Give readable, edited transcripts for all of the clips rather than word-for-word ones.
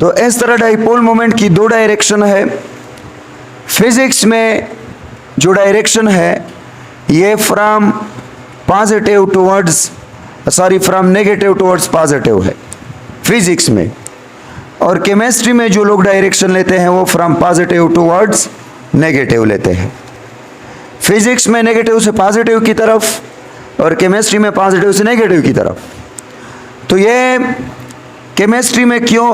तो इस तरह डाइपोल मोमेंट की दो डायरेक्शन है। फिजिक्स में जो डायरेक्शन है ये फ्रॉम नेगेटिव टुवर्ड्स पॉजिटिव है फिजिक्स में, और केमिस्ट्री में जो लोग डायरेक्शन लेते हैं वो फ्रॉम पॉजिटिव टुवर्ड्स नेगेटिव लेते हैं। फिजिक्स में नेगेटिव से पॉजिटिव की तरफ और केमिस्ट्री में पॉजिटिव से नेगेटिव की तरफ। तो ये केमिस्ट्री में क्यों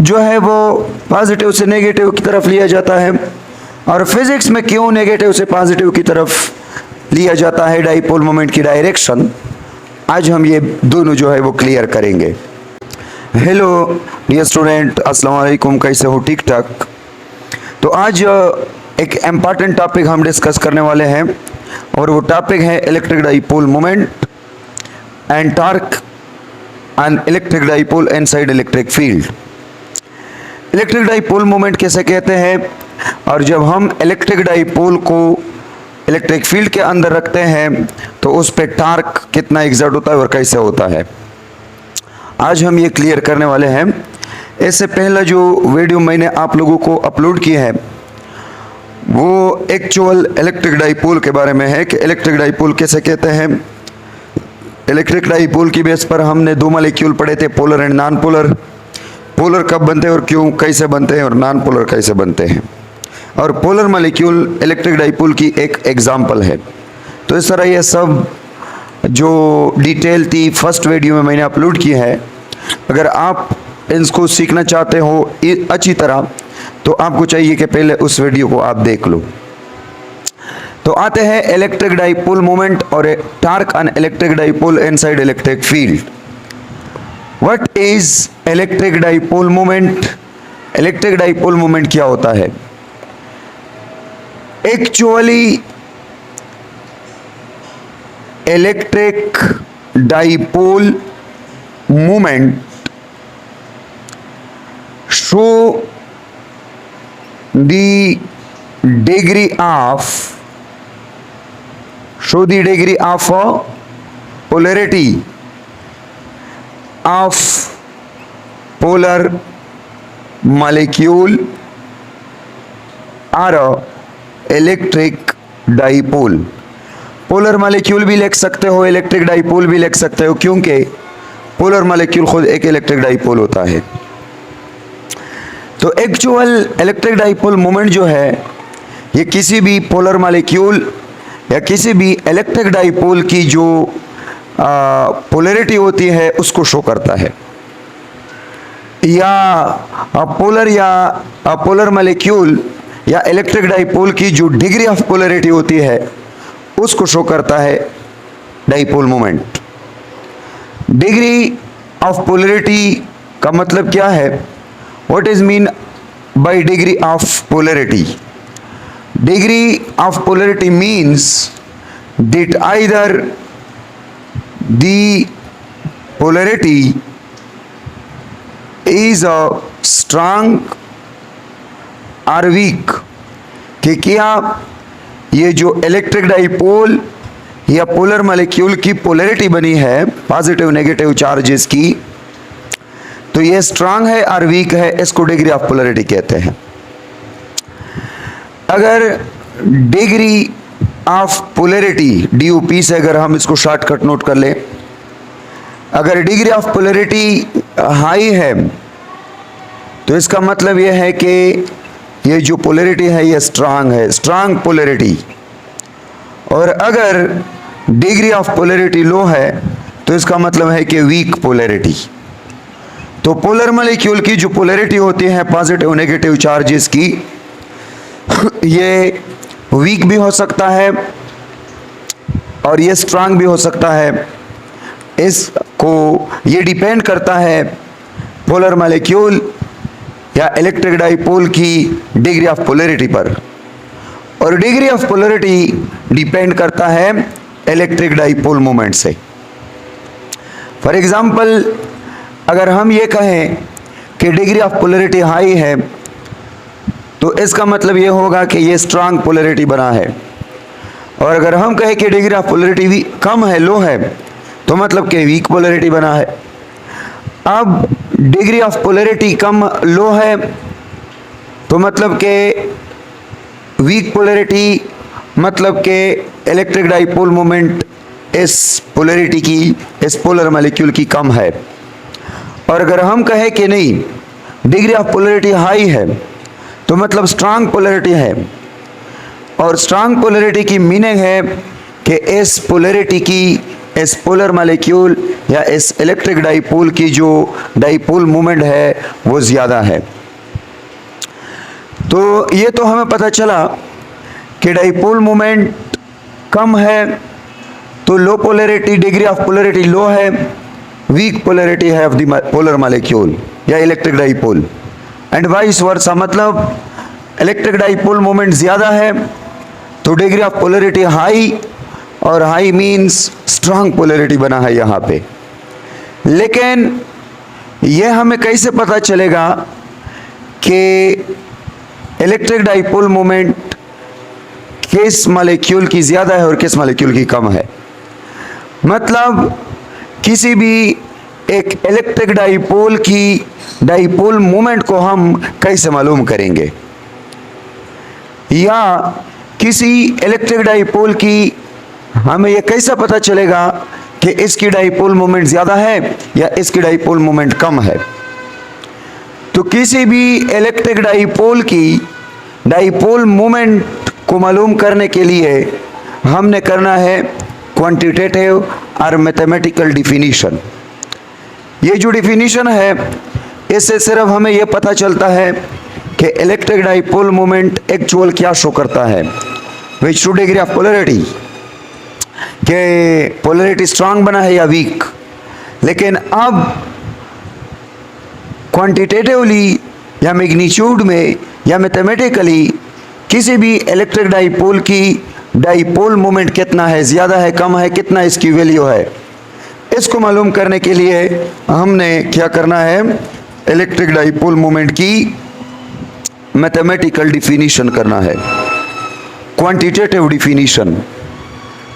जो है वो पॉजिटिव से नेगेटिव की तरफ लिया जाता है और फिजिक्स में क्यों नेगेटिव से पॉजिटिव की तरफ लिया जाता है डाइपोल मोमेंट की डायरेक्शन, आज हम ये दोनों जो है वो क्लियर करेंगे। हेलो डियर स्टूडेंट, अस्सलाम वालेकुम, कैसे हो? ठीक ठाक। तो आज एक इम्पॉर्टेंट टॉपिक हम डिस्कस करने वाले हैं और वो टॉपिक है electric dipole moment and torque and electric dipole inside electric field. Electric dipole moment कैसे कहते हैं और जब हम इलेक्ट्रिक डाइपोल को इलेक्ट्रिक फील्ड के अंदर रखते हैं तो उस पे टॉर्क कितना एग्जर्ट होता है और कैसे होता है, आज हम ये क्लियर करने वाले हैं। इससे पहला जो वीडियो मैंने आप लोगों को अपलोड किया है वो एक्चुअल इलेक्ट्रिक डाइपोल के बारे में है कि इलेक्ट्रिक डाइपोल कैसे कहते हैं। इलेक्ट्रिक डाइपोल की बेस पर हमने दो मॉलिक्यूल पढ़े थे, polar and non polar. Polar कब बनते हैं और क्यों, कैसे बनते हैं, और नॉन पोलर कैसे बनते हैं, और पोलर मॉलिक्यूल इलेक्ट्रिक डाइपोल की एक एग्जाम्पल है। तो इस तरह ये सब जो डिटेल थी फर्स्ट वीडियो में मैंने अपलोड की है। अगर आप इसको सीखना चाहते हो अच्छी तरह तो आपको चाहिए कि पहले उस वीडियो को आप देख लो। तो आते हैं इलेक्ट्रिक डाइपोल मोमेंट और torque and electric dipole inside electric field. What is electric dipole moment? Electric dipole moment क्या होता है? Actually electric dipole moment show the degree of polarity of polar molecule or electric dipole। Polar molecule भी लिख सकते हो, electric dipole भी लिख सकते हो, क्योंकि पोलर मॉलिक्यूल खुद एक इलेक्ट्रिक डाइपोल होता है। तो एक्चुअल इलेक्ट्रिक डाइपोल मोमेंट जो है ये किसी भी पोलर मॉलिक्यूल या किसी भी इलेक्ट्रिक डाइपोल की जो पोलैरिटी होती है उसको शो करता है, या पोलर मॉलिक्यूल या इलेक्ट्रिक डाइपोल की जो डिग्री ऑफ पोलैरिटी होती है उसको शो करता है dipole moment. Degree of polarity का मतलब क्या है? What is mean by degree of polarity? Degree of polarity means that either the polarity is a strong or weak, कि क्या ये जो इलेक्ट्रिक डाइपोल या पोलर मॉलिक्यूल की पोलैरिटी बनी है पॉजिटिव नेगेटिव चार्जेस की, तो ये स्ट्रांग है और वीक है, इसको डिग्री ऑफ पोलैरिटी कहते हैं। अगर डिग्री ऑफ पोलैरिटी DOP से अगर हम इसको शॉर्टकट नोट कर लें, अगर डिग्री ऑफ पोलैरिटी हाई है तो इसका मतलब यह है कि ये जो पोलैरिटी है ये स्ट्रांग है, स्ट्रांग पोलैरिटी। और अगर डिग्री ऑफ पोलैरिटी लो है तो इसका मतलब है कि वीक पोलैरिटी। तो पोलर मॉलिक्यूल की जो पोलैरिटी होती है पॉजिटिव नेगेटिव चार्जेस की, ये वीक भी हो सकता है और ये स्ट्रांग भी हो सकता है। इसको ये डिपेंड करता है पोलर मॉलिक्यूल या इलेक्ट्रिक डाइपोल की डिग्री ऑफ पोलैरिटी पर, और डिग्री ऑफ पोलैरिटी डिपेंड करता है इलेक्ट्रिक डाइपोल मोमेंट से। फॉर एग्जाम्पल, अगर हम ये कहें कि डिग्री ऑफ पोलैरिटी हाई है तो इसका मतलब ये होगा कि ये स्ट्रांग पोलैरिटी बना है, और अगर हम कहें कि डिग्री ऑफ पोलैरिटी भी कम है, लो है, तो मतलब कि वीक पोलैरिटी बना है। अब डिग्री ऑफ पोलैरिटी कम लो है, तो मतलब के वीक पोलैरिटी, मतलब के इलेक्ट्रिक डाइपोल मोमेंट इस पोलैरिटी की, इस पोलर मॉलिक्यूल की कम है। और अगर हम कहें कि नहीं डिग्री ऑफ पोलैरिटी हाई है, तो मतलब स्ट्रांग पोलैरिटी है। और स्ट्रांग पोलैरिटी की मीनिंग है कि इस पोलैरिटी की, इस पोलर मॉलिक्यूल या इस इलेक्ट्रिक डाइपोल की जो डाइपोल मोमेंट है वो ज़्यादा है। तो ये तो हमें पता चला कि डाइपोल मोमेंट कम है, तो लो पोलैरिटी, डिग्री ऑफ पोलैरिटी लो है, वीक पोलैरिटी है ऑफ द पोलर मॉलिक्यूल या electric dipole, and vice versa, मतलब इलेक्ट्रिक डाइपोल मोमेंट ज़्यादा है तो डिग्री ऑफ पोलैरिटी हाई, और हाई मीन्स स्ट्रांग पोलैरिटी बना है यहाँ पे। लेकिन यह हमें कैसे पता चलेगा कि इलेक्ट्रिक डाइपोल मोमेंट किस मॉलिक्यूल की ज़्यादा है और किस मॉलिक्यूल की कम है? मतलब किसी भी एक इलेक्ट्रिक डाइपोल की डाइपोल मोमेंट को हम कैसे मालूम करेंगे, या किसी इलेक्ट्रिक डाइपोल की हमें यह कैसे पता चलेगा कि इसकी डाइपोल मोमेंट ज़्यादा है या इसकी डाइपोल मोमेंट कम है? तो किसी भी इलेक्ट्रिक डाइपोल की डाइपोल मोमेंट को मालूम करने के लिए हमने करना है क्वांटिटेटिव और मैथमेटिकल डिफिनीशन। ये जो डिफिनीशन है, इससे सिर्फ हमें यह पता चलता है कि इलेक्ट्रिक डाइपोल मोमेंट एक्चुअल क्या शो करता है, विच टू डिग्री ऑफ पोलैरिटी, कि पोलैरिटी स्ट्रांग बना है या वीक। लेकिन अब क्वांटिटेटिवली या मैग्नीट्यूड में या मैथमेटिकली किसी भी इलेक्ट्रिक डाइपोल की डाइपोल मोमेंट कितना है, ज़्यादा है, कम है, कितना इसकी वैल्यू है, इसको मालूम करने के लिए हमने क्या करना है, इलेक्ट्रिक डाइपोल मोमेंट की मैथमेटिकल डिफिनीशन करना है, क्वांटिटेटिव डिफिनीशन।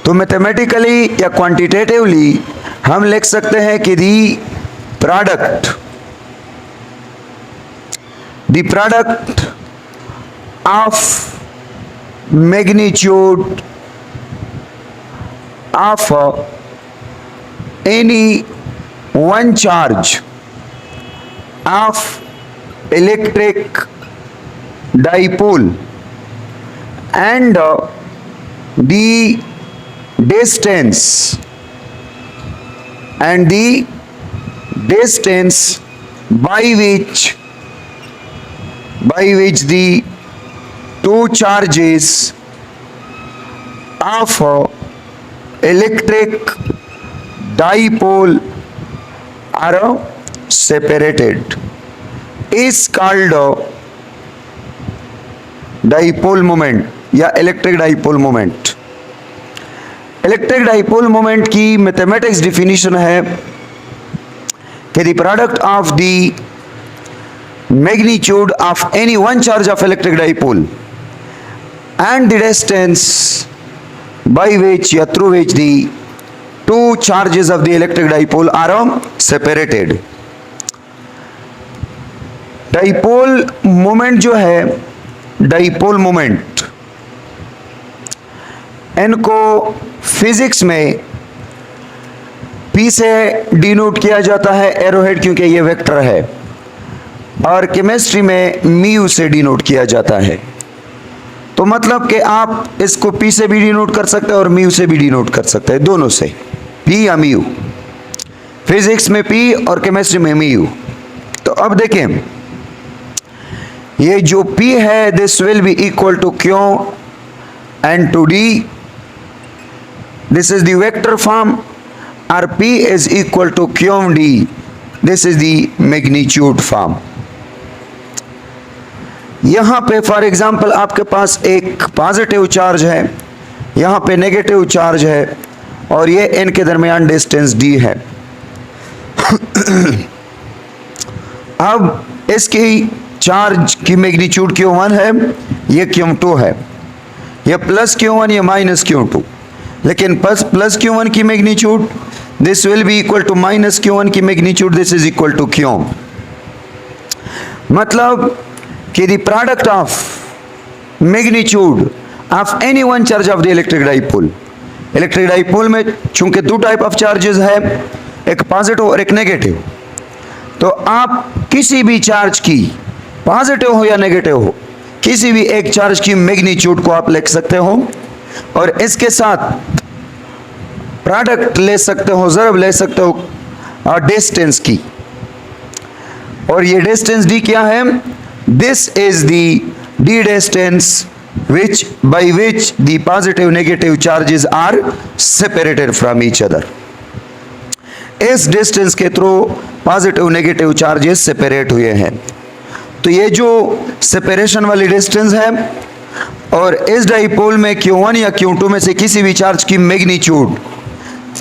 तो मैथमेटिकली या क्वांटिटेटिवली हम लिख सकते हैं कि the product of magnitude of any one charge of electric dipole and the distance by which the two charges of electric dipole are separated is called dipole moment या electric dipole moment. Electric dipole moment की mathematics definition है कि the product of the magnitude of any one charge of electric dipole and the distance by which या through which the two charges of the electric dipole are separated। Dipole moment जो है, dipole moment, इनको physics में P से denote किया जाता है arrowhead, क्योंकि ये वेक्टर है, और केमिस्ट्री में म्यू से डिनोट किया जाता है। तो मतलब कि आप इसको P से भी डिनोट कर सकते हैं और म्यू से भी डिनोट कर सकते हैं, दोनों से, P या म्यू, फिजिक्स में P और केमिस्ट्री में म्यू। तो अब देखें, ये जो P है, this will be equal to Q and to D, this is the vector form, और P is equal to Q D, this is the magnitude form. यहां पे फॉर एग्जांपल आपके पास एक पॉजिटिव चार्ज है, यहां पे नेगेटिव चार्ज है, और ये इनके दरमियान डिस्टेंस D है। अब इसकी चार्ज की मैग्नीट्यूड Q1 है, ये Q2 है, ये प्लस Q1 या माइनस Q2, लेकिन प्लस Q1 की magnitude this will be equal to minus Q1 की magnitude, this is equal to Q। मतलब कि the product of magnitude of any one charge of the electric dipole. Electric dipole में चूंकि दो type of charges है, एक positive और एक नेगेटिव, तो आप किसी भी चार्ज की, पॉजिटिव हो या नेगेटिव हो, किसी भी एक चार्ज की मैग्नीट्यूड को आप लिख सकते हो और इसके साथ प्रोडक्ट ले सकते हो, ज़रब ले सकते हो डिस्टेंस की। और ये डिस्टेंस डी क्या है? This is the D distance which by which the positive negative charges are separated from each other। इस डिस्टेंस के through positive negative charges separate हुए हैं। तो ये जो सेपरेशन वाली डिस्टेंस है, और इस डाइपोल में Q1 या Q2 में से किसी भी चार्ज की मैग्नीट्यूड,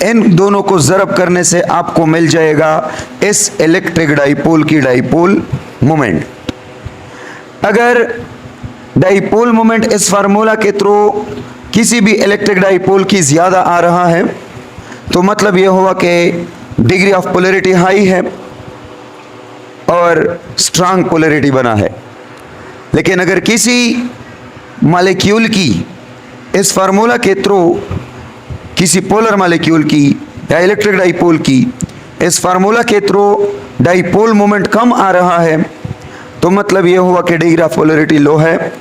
इन दोनों को ज़रब करने से आपको मिल जाएगा इस इलेक्ट्रिक डाइपोल की डाइपोल मोमेंट। अगर डाइपोल मोमेंट इस फार्मूला के थ्रू किसी भी इलेक्ट्रिक डाइपोल की ज़्यादा आ रहा है, तो मतलब यह हुआ कि डिग्री ऑफ पोलैरिटी हाई है और स्ट्रांग पोलैरिटी बना है। लेकिन अगर किसी मॉलिक्यूल की इस फार्मूला के थ्रू, किसी पोलर मॉलिक्यूल की या इलेक्ट्रिक डाइपोल की इस फार्मूला के थ्रू डाइपोल मोमेंट कम आ रहा है, तो मतलब ये हुआ कि डिग्री ऑफ पोलैरिटी लो है,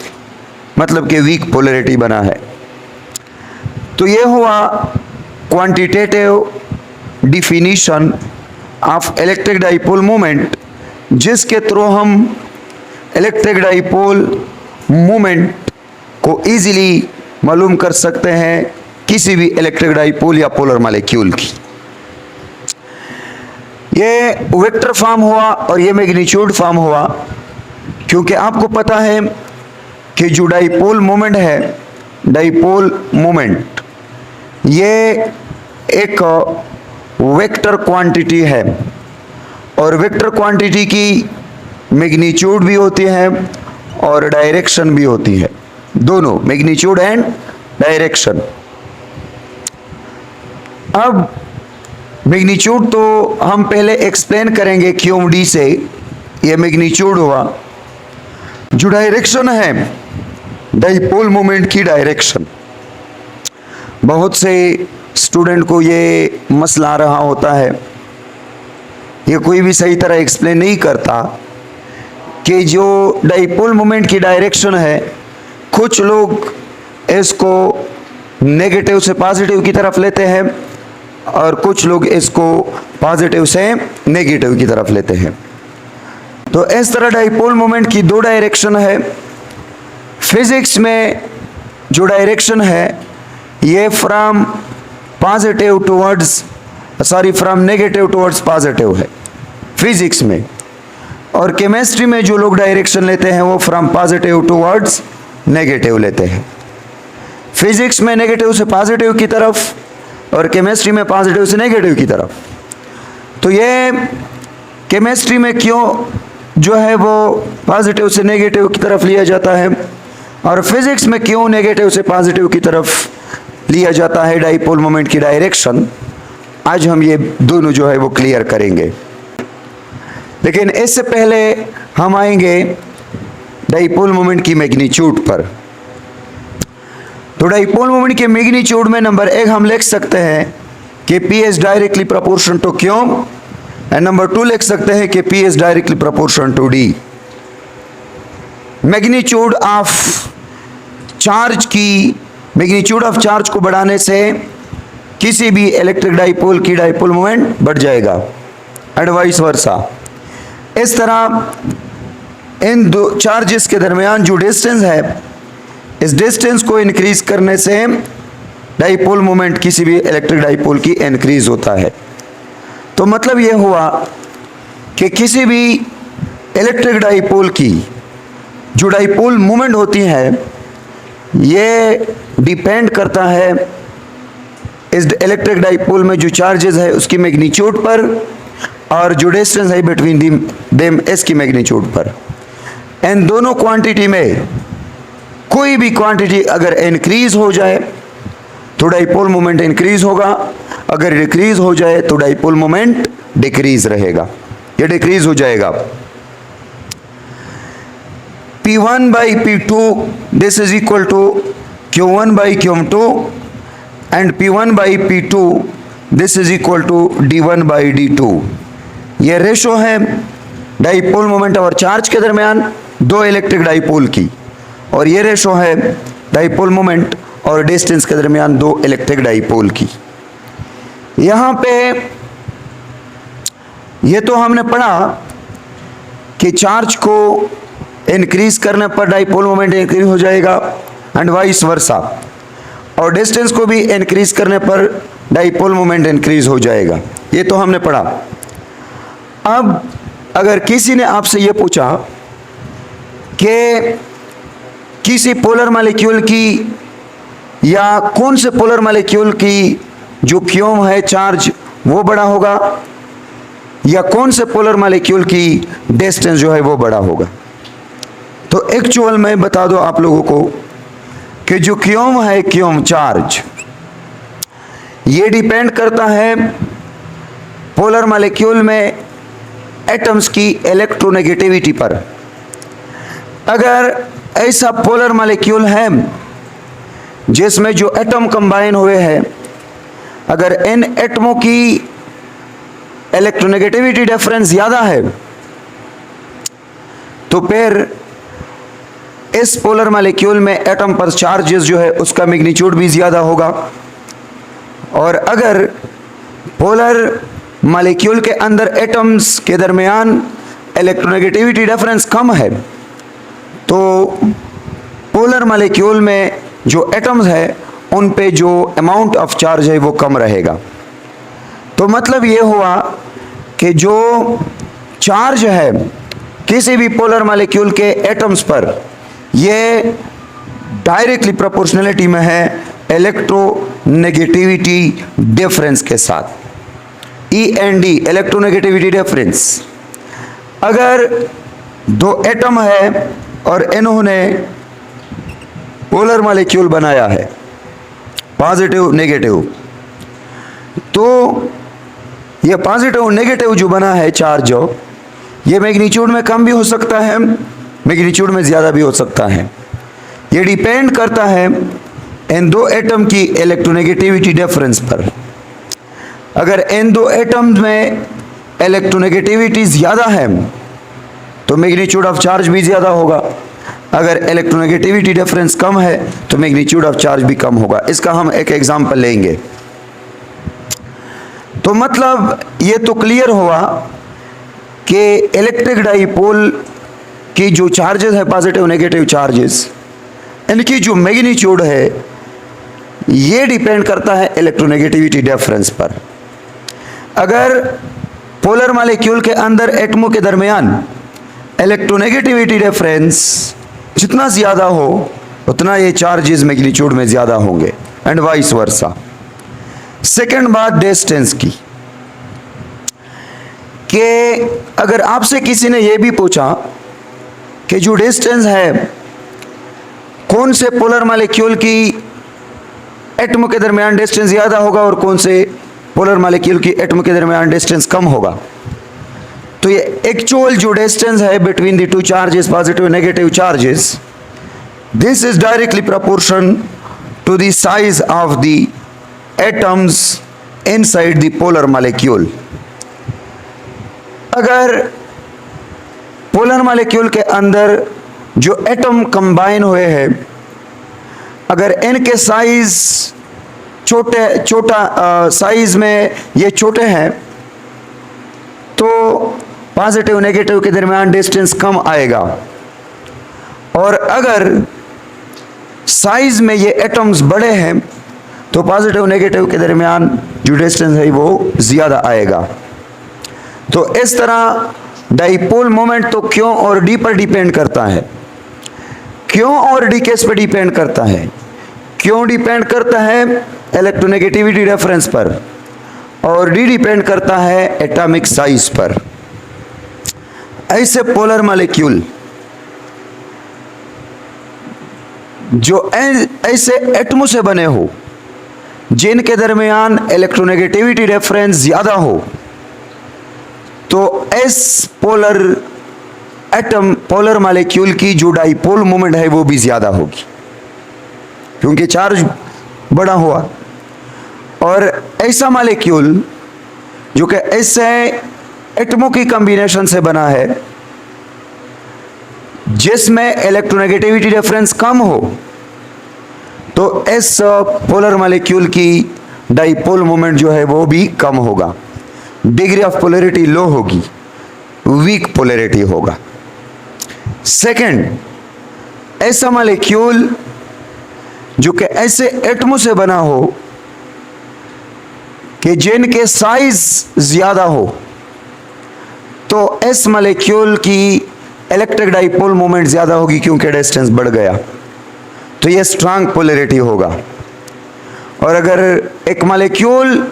मतलब कि वीक पोलैरिटी बना है। तो ये हुआ quantitative definition of electric dipole moment, जिसके थ्रू हम इलेक्ट्रिक डाइपोल मोमेंट को इजीली मालूम कर सकते हैं किसी भी इलेक्ट्रिक डाइपोल या पोलर मॉलिक्यूल की। ये वेक्टर फॉर्म हुआ और ये मैग्नीट्यूड फॉर्म हुआ, क्योंकि आपको पता है कि जो डाइपोल मोमेंट है, डाइपोल मोमेंट ये एक वेक्टर क्वांटिटी है, और वेक्टर क्वांटिटी की मैग्नीट्यूड भी होती है और डायरेक्शन भी होती है, दोनों, मैग्नीट्यूड एंड डायरेक्शन। अब मैग्नीट्यूड तो हम पहले एक्सप्लेन करेंगे QD से, ये मैग्नीट्यूड हुआ। जो डायरेक्शन है डाइपोल मोमेंट की डायरेक्शन, बहुत से स्टूडेंट को ये मसला आ रहा होता है, ये कोई भी सही तरह एक्सप्लेन नहीं करता कि जो डाइपोल मोमेंट की डायरेक्शन है, कुछ लोग इसको नेगेटिव से पॉजिटिव की तरफ लेते हैं और कुछ लोग इसको पॉजिटिव से नेगेटिव की तरफ लेते हैं। तो इस तरह डाइपोल मोमेंट की दो डायरेक्शन है। फिजिक्स में जो डायरेक्शन है ये फ्रॉम नेगेटिव टुवर्ड्स पॉजिटिव है फिजिक्स में, और केमिस्ट्री में जो लोग डायरेक्शन लेते हैं वो फ्रॉम पॉजिटिव टुवर्ड्स नेगेटिव लेते हैं। फिजिक्स में नेगेटिव से पॉजिटिव की तरफ और केमिस्ट्री में पॉजिटिव से नेगेटिव की तरफ। तो ये केमिस्ट्री में क्यों जो है वो पॉजिटिव से नेगेटिव की तरफ लिया जाता है, और फिजिक्स में क्यों नेगेटिव से पॉजिटिव की तरफ लिया जाता है डाइपोल मोमेंट की डायरेक्शन, आज हम ये दोनों जो है वो क्लियर करेंगे। लेकिन इससे पहले हम आएंगे डाइपोल मोमेंट की मैग्नीट्यूड पर। तो डाइपोल मोमेंट के मैग्नीट्यूड में नंबर 1 हम लिख सकते हैं कि P is directly proportional to Q, and number 2 लिख सकते हैं कि P is directly proportional to D। Magnitude of charge की, मैग्नीट्यूड ऑफ चार्ज को बढ़ाने से किसी भी इलेक्ट्रिक डाइपोल की डाइपोल मोमेंट बढ़ जाएगा, एंड वाइस वर्सा। इस तरह इन दो चार्जेस के दरमियान जो डिस्टेंस है, इस डिस्टेंस को इंक्रीज करने से डाइपोल मोमेंट किसी भी इलेक्ट्रिक डाइपोल की इंक्रीज होता है। तो मतलब यह हुआ कि किसी भी इलेक्ट्रिक डाइपोल की जो डाइपोल मोमेंट होती है ये डिपेंड करता है इस इलेक्ट्रिक डाइपोल में जो चार्जेस है उसकी मैग्नीट्यूड पर, और जो डिस्टेंस है बिटवीन देम इसकी मैग्नीट्यूड पर। इन दोनों क्वांटिटी में कोई भी क्वांटिटी अगर इंक्रीज हो जाए तो डाइपोल मोमेंट इंक्रीज होगा, अगर डिक्रीज हो जाए तो डाइपोल मोमेंट डिक्रीज रहेगा, ये डिक्रीज हो जाएगा। P1 by P2, this is equal to Q1 by Q2, and P1 by P2, this is equal to D1 by D2. ये रेशो है डाइपोल मोमेंट और चार्ज के दरमियान दो इलेक्ट्रिक डाइपोल की, और ये रेशो है डाइपोल मोमेंट और डिस्टेंस के दरमियान दो इलेक्ट्रिक डाइपोल की। यहाँ पे ये तो हमने पढ़ा कि चार्ज को इंक्रीज करने पर डाइपोल मोमेंट इंक्रीज हो जाएगा एंड वाइस वर्सा, और डिस्टेंस को भी इंक्रीज करने पर डाइपोल मोमेंट इंक्रीज हो जाएगा, ये तो हमने पढ़ा। अब अगर किसी ने आपसे ये पूछा कि किसी पोलर मॉलिक्यूल की या कौन से पोलर मॉलिक्यूल की जो क्यूम है चार्ज वो बड़ा होगा, या कौन से पोलर मॉलिक्यूल की डिस्टेंस जो है वो बड़ा होगा, तो एक्चुअल में बता दो आप लोगों को कि जो क्यूम है, क्यूम चार्ज, ये डिपेंड करता है पोलर मॉलिक्यूल में एटम्स की इलेक्ट्रोनेगेटिविटी पर। अगर ऐसा पोलर मॉलिक्यूल है जिसमें जो एटम कंबाइन हुए हैं, अगर इन एटमों की इलेक्ट्रोनेगेटिविटी डिफरेंस ज़्यादा है तो फिर इस पोलर मॉलिक्यूल में एटम पर चार्जेस जो है उसका मैग्नीट्यूड भी ज़्यादा होगा। और अगर पोलर मॉलिक्यूल के अंदर एटम्स के दरमियान इलेक्ट्रोनेगेटिविटी डिफरेंस कम है तो पोलर मॉलिक्यूल में जो एटम्स है उन पे जो अमाउंट ऑफ चार्ज है वो कम रहेगा। तो मतलब ये हुआ कि जो चार्ज है किसी भी पोलर मॉलिक्यूल के एटम्स पर, ये डायरेक्टली प्रोपोर्शनलिटी में है इलेक्ट्रोनेगेटिविटी डिफरेंस के साथ, END इलेक्ट्रोनेगेटिविटी डिफरेंस। अगर दो एटम है और इन्होंने पोलर मॉलिक्यूल बनाया है पॉजिटिव नेगेटिव, तो ये पॉजिटिव नेगेटिव जो बना है चार्ज, ये मैग्नीट्यूड में कम भी हो सकता है, मैग्नीट्यूड में ज़्यादा भी हो सकता है। ये डिपेंड करता है इन दो एटम की इलेक्ट्रोनेगेटिविटी डिफरेंस पर। अगर इन दो एटम में इलेक्ट्रोनेगेटिविटी ज़्यादा है तो मैग्नीट्यूड ऑफ चार्ज भी ज़्यादा होगा, अगर इलेक्ट्रोनेगेटिविटी डिफरेंस कम है तो मैग्नीट्यूड ऑफ चार्ज भी कम होगा। इसका हम एक एग्जांपल लेंगे। तो मतलब ये तो क्लियर हुआ कि इलेक्ट्रिक डाइपोल की जो चार्जेस है पॉजिटिव नेगेटिव चार्जेस, इनकी जो मैग्नीट्यूड है ये डिपेंड करता है इलेक्ट्रोनेगेटिविटी डिफरेंस पर। अगर पोलर मॉलिक्यूल के अंदर एटमों के दरमियान इलेक्ट्रोनेगेटिविटी डिफरेंस जितना ज़्यादा हो उतना ये चार्जेस मैग्नीट्यूड में ज़्यादा होंगे एंड वाइस वर्सा। सेकेंड बात डिस्टेंस की, कि अगर आपसे किसी ने यह भी पूछा कि जो डिस्टेंस है कौन से पोलर मॉलिक्यूल की एटम के दरमियान डिस्टेंस ज़्यादा होगा और कौन से पोलर मॉलिक्यूल की एटम के दरमियान डिस्टेंस कम होगा, तो ये एक्चुअल जो डिस्टेंस है between the two charges positive negative charges, this is directly proportion to the size of the atoms inside the polar molecule. अगर पोलर मॉलिक्यूल के अंदर जो एटम कंबाइन हुए हैं, अगर इनके साइज छोटा साइज में ये छोटे हैं तो पॉजिटिव नेगेटिव के दरमियान डिस्टेंस कम आएगा, और अगर साइज में ये एटम्स बड़े हैं तो पॉजिटिव नेगेटिव के दरमियान जो डिस्टेंस है वो ज़्यादा आएगा। तो इस तरह डाइपोल मोमेंट तो क्यों और डी पर डिपेंड करता है। क्यों और डी किस पर डिपेंड करता है? क्यों डिपेंड करता है इलेक्ट्रोनेगेटिविटी रेफरेंस पर, और डी डिपेंड करता है एटॉमिक साइज पर। ऐसे पोलर मॉलिक्यूल जो ऐसे एटमों से बने हो जिनके दरमियान इलेक्ट्रोनेगेटिविटी रेफरेंस ज़्यादा हो, तो इस पोलर एटम पोलर मॉलिक्यूल की जो डाइपोल मोमेंट है वो भी ज्यादा होगी, क्योंकि चार्ज बड़ा हुआ। और ऐसा मॉलिक्यूल जो कि ऐसे एटमों की कॉम्बिनेशन से बना है जिसमें इलेक्ट्रोनेगेटिविटी डिफरेंस कम हो, तो इस पोलर मॉलिक्यूल की डाइपोल मोमेंट जो है वो भी कम होगा, डिग्री ऑफ पोलैरिटी लो होगी, वीक पोलैरिटी होगा। सेकंड, ऐसा मॉलिक्यूल जो कि ऐसे एटमों से बना हो कि जिनके साइज ज्यादा हो, तो इस मॉलिक्यूल की इलेक्ट्रिक डाइपोल मोमेंट ज्यादा होगी क्योंकि डिस्टेंस बढ़ गया, तो ये स्ट्रांग पोलैरिटी होगा। और अगर एक मॉलिक्यूल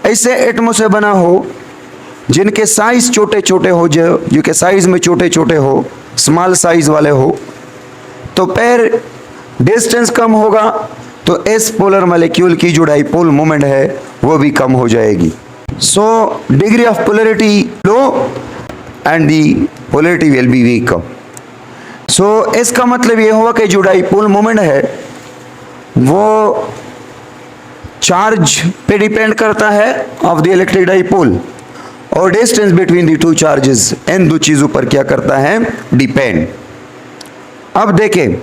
ऐसे एटमों से बना हो जिनके साइज छोटे छोटे हो, जो कि साइज में छोटे छोटे हो, स्मॉल साइज वाले हो, तो फिर डिस्टेंस कम होगा, तो इस पोलर मॉलिक्यूल की जो डाइपोल मोमेंट है वो भी कम हो जाएगी। So degree of polarity low and the polarity will be weak. So इसका मतलब ये हुआ कि जो डाइपोल मोमेंट है वो चार्ज पे डिपेंड करता है ऑफ द इलेक्ट्रिक डाइपोल, और distance between the two charges इन दो चीजों पर क्या करता है, डिपेंड। अब देखें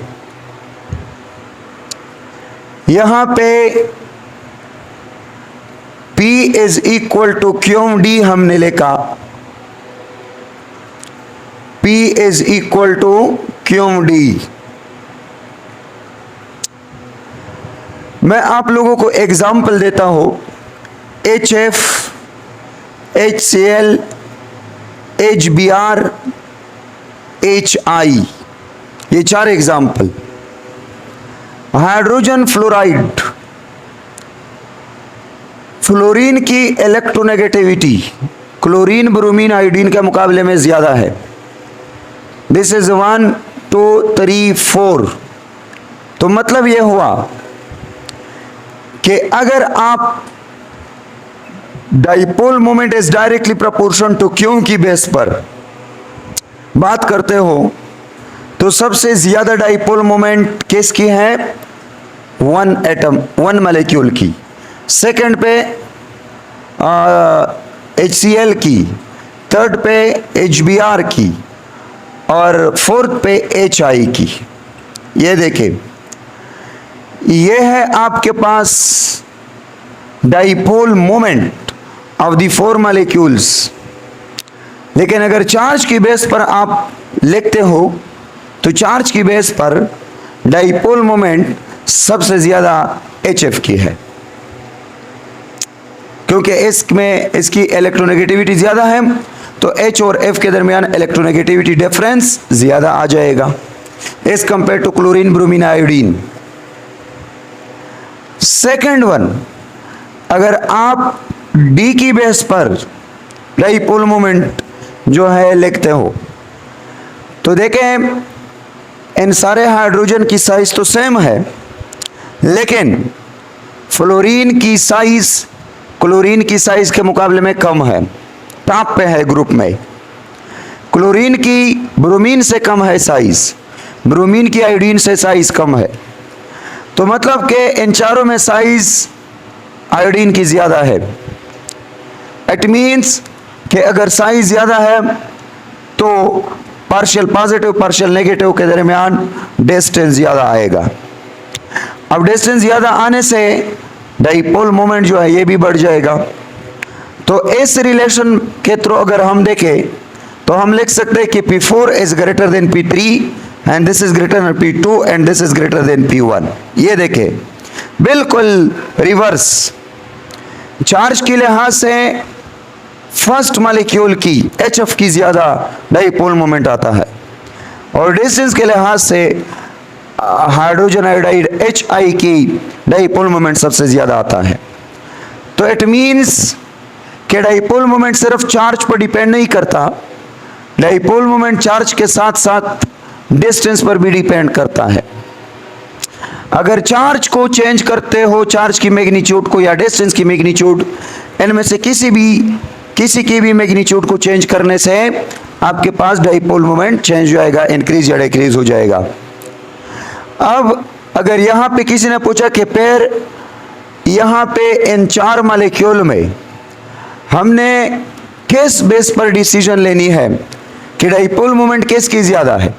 यहां पे P is equal to QD हमने लिखा, P is equal to QD। मैं आप लोगों को एग्जाम्पल देता हूं, HF, HCl, HBr, HI, ये चार एग्जाम्पल। हाइड्रोजन फ्लोराइड, फ्लोरीन की इलेक्ट्रोनेगेटिविटी क्लोरीन, ब्रोमीन, आयोडीन के मुकाबले में ज्यादा है। This is 1 2 3 4। तो मतलब यह हुआ कि अगर आप dipole moment is directly proportion to Q की बेस पर बात करते हो, तो सबसे ज्यादा डाइपोल मोमेंट किसकी है, वन एटम, वन मॉलिक्यूल की। सेकंड पे HCl की, थर्ड पे HBr की, और फोर्थ पे HI की। ये देखें, ये है आपके पास dipole moment of the four molecules. लेकिन अगर चार्ज की बेस पर आप लिखते हो, तो चार्ज की बेस पर डाइपोल मोमेंट सबसे ज्यादा HF की है, क्योंकि इसमें इसकी इलेक्ट्रोनेगेटिविटी ज्यादा है, तो H और F के दरमियान इलेक्ट्रोनेगेटिविटी डिफरेंस ज्यादा आ जाएगा as compare to chlorine, bromine, iodine. Second one, अगर आप D की बेस पर डाइपोल मोमेंट जो है लिखते हो, तो देखें इन सारे हाइड्रोजन की साइज तो सेम है, लेकिन फ्लोरीन की साइज क्लोरीन की साइज के मुकाबले में कम है, टॉप पे है ग्रुप में। क्लोरीन की ब्रोमीन से कम है साइज, ब्रोमीन की आयोडीन से साइज कम है। तो मतलब कि इन चारों में साइज आयोडीन की ज्यादा है। इट मीन्स कि अगर साइज ज्यादा है तो पार्शियल पॉजिटिव पार्शियल नेगेटिव के दरमियान डिस्टेंस ज्यादा आएगा। अब डिस्टेंस ज्यादा आने से डाइपोल मोमेंट जो है ये भी बढ़ जाएगा। तो इस रिलेशन के थ्रू अगर हम देखें तो हम लिख सकते हैं कि P4 is greater than P3 and this is greater than P2 and this is greater than P1। ये देखें बिल्कुल रिवर्स। चार्ज के लिहाज से फर्स्ट मॉलिक्यूल की HF की ज्यादा डाइपोल मोमेंट आता है, और डिस्टेंस के लिहाज से हाइड्रोजन आयोडाइड HI की डाइपोल मोमेंट सबसे ज्यादा आता है। तो इट मींस कि डाइपोल मोमेंट सिर्फ चार्ज पर डिपेंड नहीं करता, डाइपोल मोमेंट चार्ज के साथ साथ डिस्टेंस पर भी डिपेंड करता है। अगर चार्ज को चेंज करते हो, चार्ज की मैग्नीट्यूड को या डिस्टेंस की मैग्नीट्यूड, इनमें से किसी की भी मैग्नीट्यूड को चेंज करने से आपके पास डाइपोल मोमेंट चेंज हो जाएगा, इंक्रीज या डिक्रीज हो जाएगा। अब अगर यहाँ पे किसी ने पूछा कि पेयर यहाँ पे इन 4 मॉलिक्यूल में हमने किस बेस पर डिसीजन लेनी है कि डाइपोल मोमेंट किसकी ज्यादा है,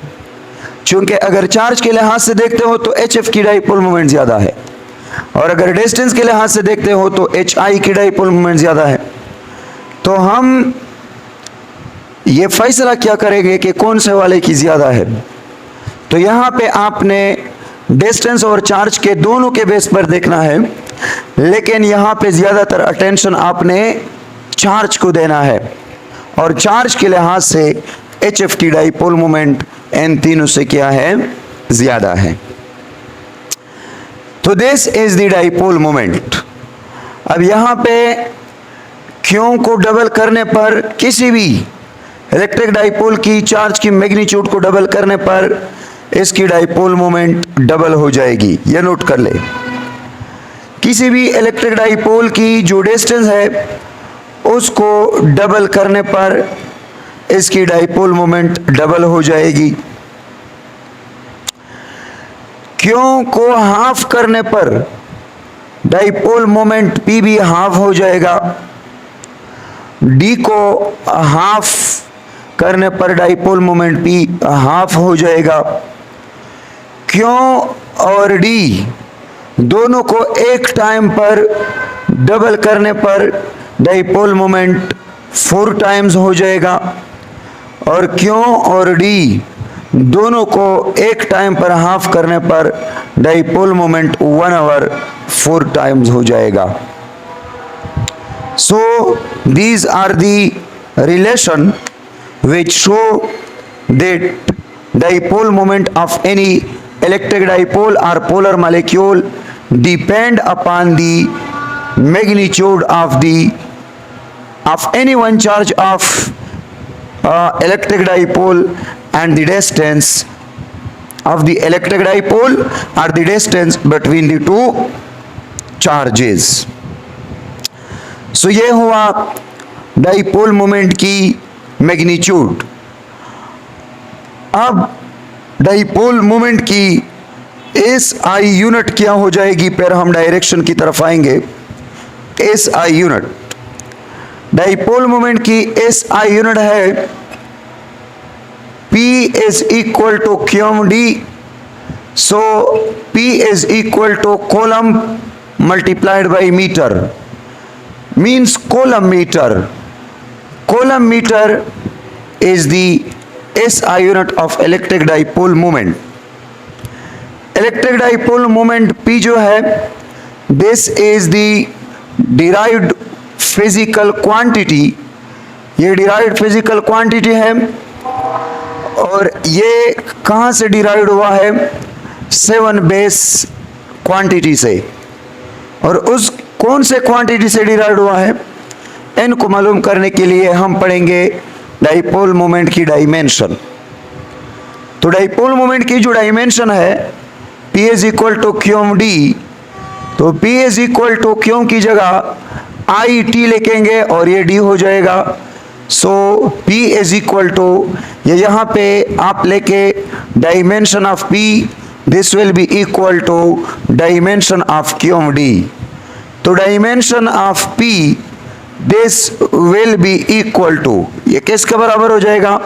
क्योंकि अगर चार्ज के लिहाज से देखते हो तो HF की डाइपोल मोमेंट ज्यादा है, और अगर डिस्टेंस के लिहाज से देखते हो तो HI की डाइपोल मोमेंट ज्यादा है। तो हम ये फैसला क्या करेंगे कि कौन से वाले की ज्यादा है। तो यहाँ पे आपने डिस्टेंस और चार्ज के दोनों के बेस पर देखना है, लेकिन यहाँ पे ज्यादातर अटेंशन आपने चार्ज को देना है, और चार्ज के लिहाज से HF की डाइपोल मोमेंट इन तीनों से क्या है, ज्यादा है। तो this is the dipole moment. अब यहाँ पे क्यों को डबल करने पर किसी भी इलेक्ट्रिक डाइपोल की चार्ज की मैग्नीट्यूड को डबल करने पर इसकी डाइपोल मोमेंट डबल हो जाएगी, यह नोट कर ले। किसी भी इलेक्ट्रिक डाइपोल की जो डिस्टेंस है उसको डबल करने पर इसकी डाइपोल मोमेंट डबल हो जाएगी। क्यों को हाफ करने पर डाइपोल मोमेंट P भी हाफ हो जाएगा। D को हाफ करने पर डाइपोल मोमेंट P हाफ हो जाएगा। क्यों और D दोनों को एक टाइम पर डबल करने पर डाइपोल मोमेंट 4 टाइम्स हो जाएगा, और क्यों और D दोनों को एक टाइम पर हाफ करने पर डाइपोल मोमेंट 1/4 टाइम्स हो जाएगा। So these are the relation which show that dipole moment of any electric dipole or polar molecule depend upon the magnitude of any one charge of electric dipole and the distance of the electric dipole or the distance between the two charges. So ये हुआ dipole moment की magnitude. अब dipole moment की SI unit क्या हो जाएगी, फिर हम डायरेक्शन की तरफ आएंगे। SI यूनिट, डाइपोल मोमेंट की SI यूनिट है P is equal to QMD, so P is equal to coulomb multiplied by meter, means coulomb meter. Coulomb meter is the SI unit of electric dipole moment. Electric dipole moment P जो है, this is the derived physical quantity, ये derived physical quantity है, और ये कहाँ से derive हुआ है, 7 बेस क्वांटिटी से। और उस कौन से क्वांटिटी से डिराइव हुआ है, इनको मालूम करने के लिए हम पढ़ेंगे डाइपोल मोमेंट की डायमेंशन। तो डाइपोल मोमेंट की जो डायमेंशन है P is equal to QD, तो P is equal to Q की जगह IT लिखेंगे और ये D हो जाएगा। So P is equal to, ये यहाँ पे आप लेके dimension of P, this will be equal to dimension of QD। तो dimension of P this will be equal to, ये किसके बराबर हो जाएगा,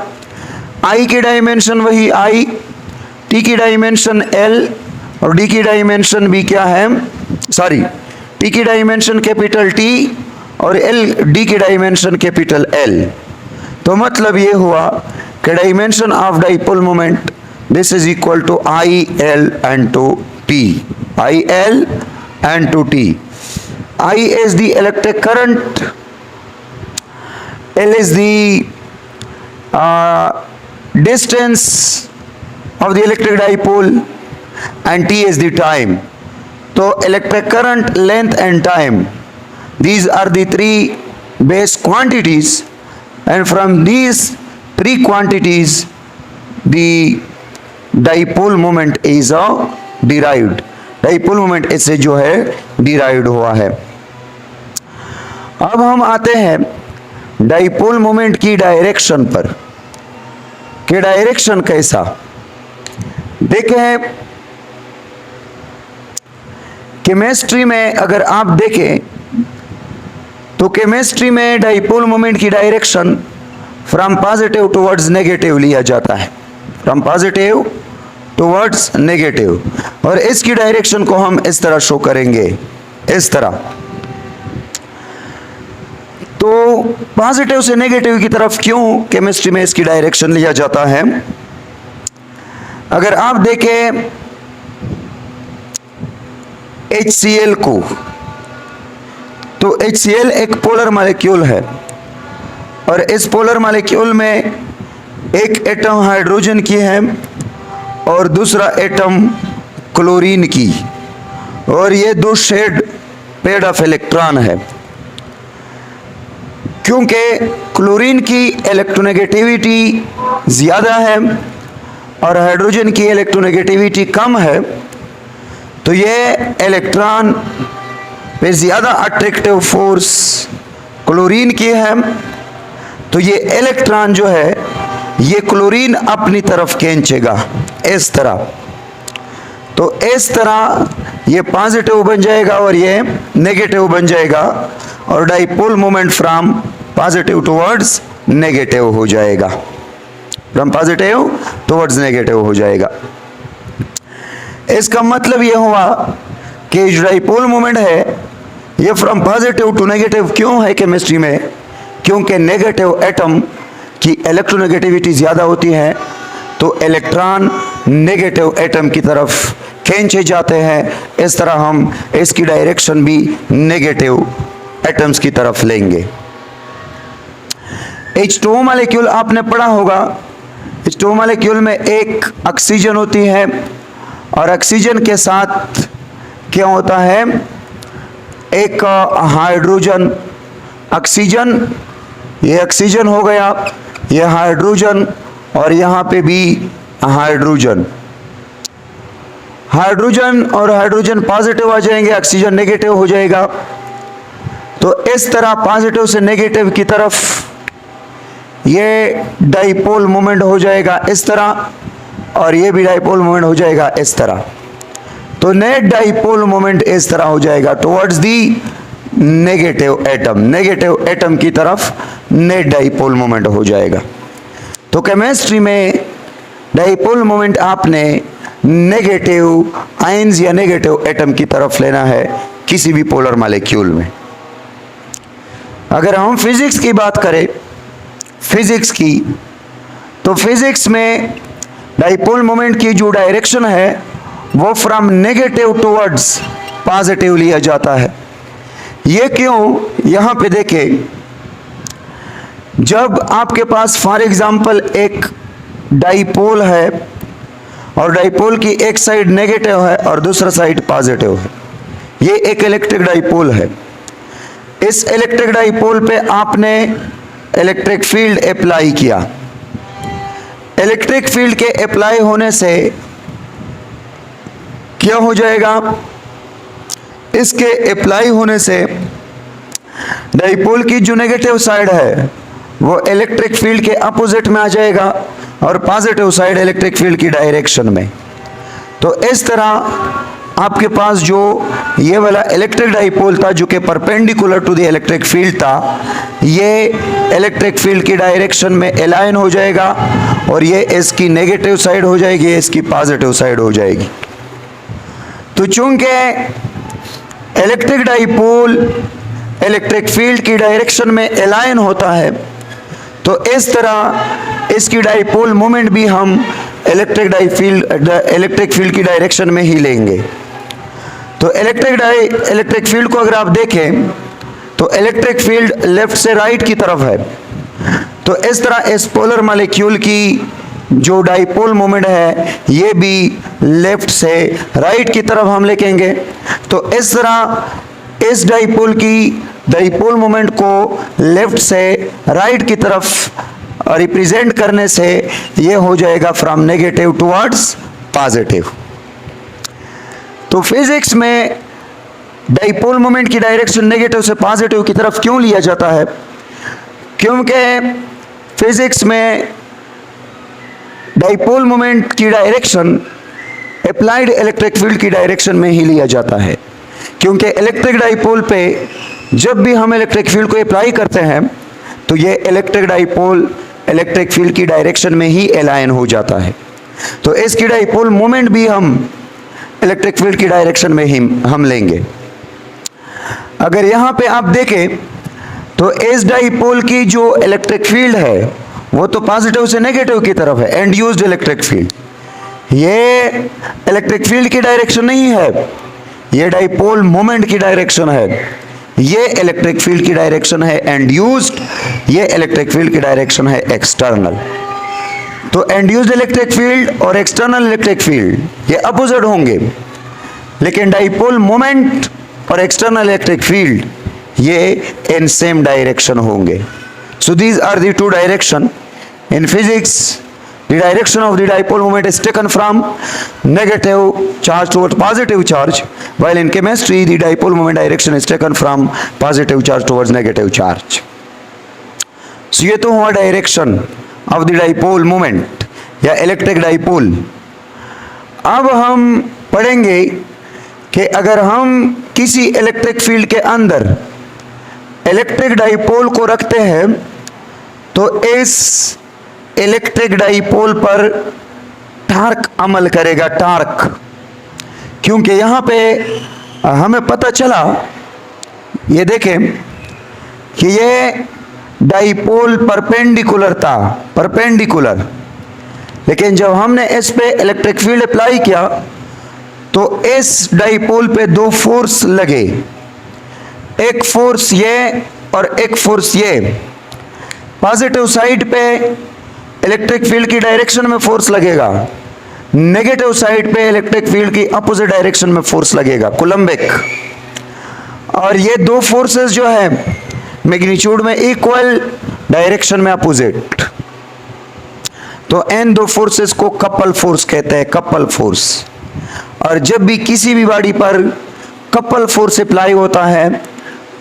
I की डायमेंशन वही I, T की डायमेंशन L और D की डायमेंशन भी क्या है, सॉरी T की डायमेंशन कैपिटल T और D की डायमेंशन कैपिटल L। तो मतलब ये हुआ कि dimension of dipole moment this is equal to IL and to T, IL and to T। I is the electric current, L is the distance of the electric dipole and T is the time। तो electric current, length and time, these are the 3 base quantities, and from these 3 quantities the dipole moment is derived, dipole moment इससे जो है derived हुआ है। अब हम आते हैं डाइपोल मोमेंट की डायरेक्शन पर। कि डायरेक्शन कैसा। देखें, केमिस्ट्री में अगर आप देखें तो केमिस्ट्री में डाइपोल मोमेंट की direction from positive towards negative लिया जाता है, फ्रॉम पॉजिटिव टुवर्ड्स नेगेटिव। और इसकी डायरेक्शन को हम इस तरह शो करेंगे, इस तरह। तो पॉजिटिव से नेगेटिव की तरफ क्यों केमिस्ट्री में इसकी डायरेक्शन लिया जाता है? अगर आप देखें HCl को, तो HCl एक पोलर मॉलिक्यूल है और इस पोलर मॉलिक्यूल में एक एटम हाइड्रोजन की है और दूसरा एटम क्लोरीन की, और ये दो शेड पेड ऑफ इलेक्ट्रॉन है। क्योंकि क्लोरीन की इलेक्ट्रोनेगेटिविटी ज़्यादा है और हाइड्रोजन की इलेक्ट्रोनेगेटिविटी कम है, तो ये इलेक्ट्रॉन पे ज़्यादा अट्रैक्टिव फोर्स क्लोरीन की है। तो ये इलेक्ट्रॉन जो है ये क्लोरीन अपनी तरफ खींचेगा, इस तरह। तो इस तरह ये पॉजिटिव बन जाएगा और ये नेगेटिव बन जाएगा, और dipole moment from positive towards negative हो जाएगा, फ्रॉम पॉजिटिव टुवर्ड्स नेगेटिव हो जाएगा। इसका मतलब यह हुआ कि जो डाइपोल मोमेंट है ये फ्रॉम पॉजिटिव टू नेगेटिव क्यों है केमिस्ट्री में? क्योंकि नेगेटिव एटम की इलेक्ट्रोनेगेटिविटी ज़्यादा होती है, तो इलेक्ट्रॉन नेगेटिव एटम की तरफ खींचे जाते हैं। इस तरह हम इसकी डायरेक्शन भी नेगेटिव एटम्स की तरफ लेंगे। H2O मॉलिक्यूल आपने पढ़ा होगा। H2O मॉलिक्यूल में एक ऑक्सीजन होती है और ऑक्सीजन के साथ क्या होता है, एक हाइड्रोजन। ऑक्सीजन, ये ऑक्सीजन हो गया, ये हाइड्रोजन, और यहाँ पे भी हाइड्रोजन। हाइड्रोजन और हाइड्रोजन पॉजिटिव आ जाएंगे, ऑक्सीजन नेगेटिव हो जाएगा। तो इस तरह पॉजिटिव से नेगेटिव की तरफ ये डाइपोल मोमेंट हो जाएगा इस तरह, और ये भी डाइपोल मोमेंट हो जाएगा इस तरह। तो नेट डाइपोल मोमेंट इस तरह हो जाएगा towards the negative atom, negative atom की तरफ नेट डाइपोल मोमेंट हो जाएगा। तो केमिस्ट्री में डाइपोल मोमेंट आपने नेगेटिव आयंस या नेगेटिव एटम की तरफ लेना है किसी भी पोलर मॉलिक्यूल में। अगर हम फिजिक्स की बात करें, फिजिक्स की, तो फिजिक्स में डाइपोल मोमेंट की जो डायरेक्शन है वो फ्रॉम नेगेटिव टुवर्ड्स पॉजिटिव लिया जाता है। ये क्यों? यहाँ पे देखें, जब आपके पास फॉर एग्जांपल एक डाइपोल है और डाइपोल की एक साइड नेगेटिव है और दूसरा साइड पॉजिटिव है, ये एक इलेक्ट्रिक डाइपोल है। इस इलेक्ट्रिक डाइपोल पे आपने इलेक्ट्रिक फील्ड अप्लाई किया। इलेक्ट्रिक फील्ड के अप्लाई होने से क्या हो जाएगा? इसके अप्लाई होने से डाइपोल की जो नेगेटिव साइड है वो इलेक्ट्रिक फील्ड के अपोजिट में आ जाएगा और पॉजिटिव साइड इलेक्ट्रिक फील्ड की डायरेक्शन में। तो इस तरह आपके पास जो ये वाला इलेक्ट्रिक डाइपोल था जो कि perpendicular to the electric field था, ये इलेक्ट्रिक फील्ड की डायरेक्शन में अलाइन हो जाएगा और ये इसकी नेगेटिव साइड हो जाएगी, इसकी पॉजिटिव साइड हो जाएगी। तो चूंकि इलेक्ट्रिक डाइपोल इलेक्ट्रिक फील्ड की डायरेक्शन में अलाइन होता है, तो इस तरह इसकी डाइपोल मोमेंट भी हम इलेक्ट्रिक फील्ड की डायरेक्शन में ही लेंगे। तो इलेक्ट्रिक फील्ड को अगर आप देखें तो इलेक्ट्रिक फील्ड लेफ्ट से राइट की तरफ है। तो इस तरह इस पोलर मॉलिक्यूल की जो डाइपोल मोमेंट है ये भी लेफ्ट से राइट की तरफ हम लेंगे। तो इस तरह इस डाइपोल मोमेंट को लेफ्ट से राइट की तरफ रिप्रेजेंट करने से ये हो जाएगा फ्रॉम नेगेटिव टुवर्ड्स पॉजिटिव। तो फिजिक्स में डाइपोल मोमेंट की डायरेक्शन नेगेटिव से पॉजिटिव की तरफ क्यों लिया जाता है? क्योंकि फिजिक्स में डाइपोल मोमेंट की डायरेक्शन अप्लाइड इलेक्ट्रिक फील्ड की डायरेक्शन में ही लिया जाता है, क्योंकि इलेक्ट्रिक डाइपोल पे जब भी हम इलेक्ट्रिक फील्ड को अप्लाई करते हैं तो ये इलेक्ट्रिक डाइपोल इलेक्ट्रिक फील्ड की डायरेक्शन में ही अलाइन हो जाता है। तो इसकी डाइपोल मोमेंट भी हम इलेक्ट्रिक फील्ड की डायरेक्शन में ही हम लेंगे। अगर यहाँ पे आप देखें तो इस डाइपोल की जो इलेक्ट्रिक फील्ड है वो तो पॉजिटिव से नेगेटिव की तरफ है, इंड्यूस्ड इलेक्ट्रिक फील्ड। ये इलेक्ट्रिक फील्ड की डायरेक्शन नहीं है, ये डाइपोल मोमेंट की डायरेक्शन है। ये इलेक्ट्रिक फील्ड की डायरेक्शन है इंड्यूस्ड, ये इलेक्ट्रिक फील्ड की डायरेक्शन है एक्सटर्नल। तो इंड्यूस्ड इलेक्ट्रिक फील्ड और एक्सटर्नल इलेक्ट्रिक फील्ड ये अपोजिट होंगे, लेकिन डाइपोल मोमेंट और एक्सटर्नल इलेक्ट्रिक फील्ड ये इन सेम डायरेक्शन होंगे। So these are the two direction. In physics the direction of the dipole moment is taken from negative charge towards positive charge, while in chemistry the dipole moment direction is taken from positive charge towards negative charge. So ये तो हुआ direction of the dipole moment या electric dipole. अब हम पढ़ेंगे कि अगर हम किसी इलेक्ट्रिक फील्ड के अंदर इलेक्ट्रिक डाइपोल को रखते हैं तो इस इलेक्ट्रिक डाइपोल पर टार्क अमल करेगा, टार्क। क्योंकि यहाँ पे हमें पता चला, ये देखें कि ये डाइपोल परपेंडिकुलर था, परपेंडिकुलर, लेकिन जब हमने इस पे इलेक्ट्रिक फील्ड अप्लाई किया तो इस डाइपोल पे दो फोर्स लगे, एक फोर्स ये और एक फोर्स ये। पॉजिटिव साइड पे इलेक्ट्रिक फील्ड की डायरेक्शन में फोर्स लगेगा, नेगेटिव साइड पे इलेक्ट्रिक फील्ड की अपोजिट डायरेक्शन में फोर्स लगेगा, कूलम्बिक। और ये दो फोर्सेस जो है मैग्नीट्यूड में इक्वल, डायरेक्शन में अपोजिट। तो इन दो फोर्सेस को कपल फोर्स कहते हैं, कपल फोर्स। और जब भी किसी भी बॉडी पर कपल फोर्स अप्लाई होता है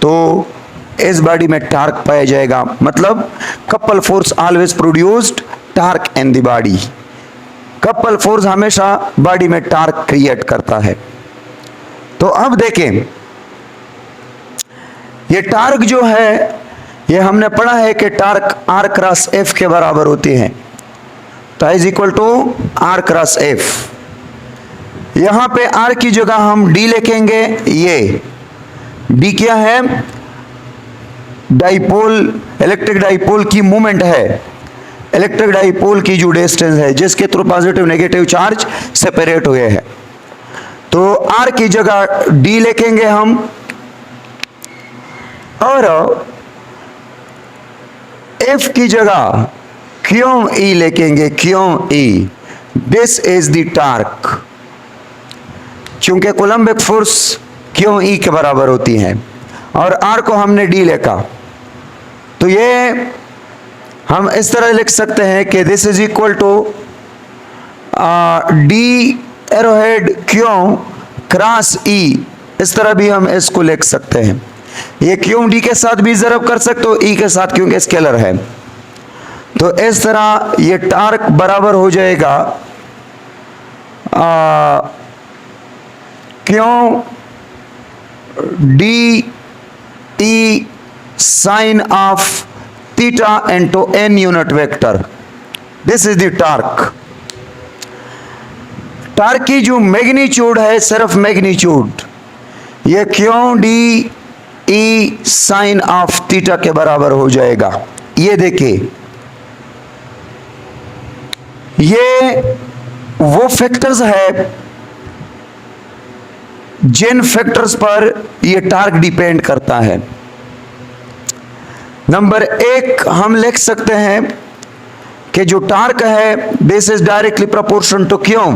तो इस बॉडी में टार्क पाया जाएगा। मतलब couple force always produced torque in the body. Couple force हमेशा बॉडी में टार्क क्रिएट करता है। तो अब देखें, ये टार्क जो है ये हमने पढ़ा है कि टार्क R क्रॉस F के बराबर होती है। तो is equal to R cross F। यहां पे R की जगह हम D लिखेंगे। ये D क्या है? डाइपोल, इलेक्ट्रिक डाइपोल की मूवमेंट है, इलेक्ट्रिक डाइपोल की जो डिस्टेंस है जिसके through positive negative charge separate हुए हैं। तो R की जगह D लिखेंगे हम, और F की जगह क्यों E लिखेंगे, क्यों E। This is the torque, क्योंकि कूलम्बिक फोर्स क्यों E के बराबर होती है, और R को हमने D लिखा। तो ये हम इस तरह लिख सकते हैं कि this is equal to D arrowhead q cross E। इस तरह भी हम इसको लिख सकते हैं। ये क्यों D के साथ भी ज़रब कर सकते हो, E के साथ, क्योंकि स्केलर है। तो इस तरह ये टार्क बराबर हो जाएगा q D E sine of theta into n unit vector. This is the torque. Torque की जो मैग्नीट्यूड है, सिर्फ मैग्नीट्यूड, ये q D E sine of theta के बराबर हो जाएगा। ये देखिए, ये वो फैक्टर्स है जिन फैक्टर्स पर ये टार्क डिपेंड करता है। नंबर एक, हम लिख सकते हैं कि जो टार्क है this is directly proportion to q.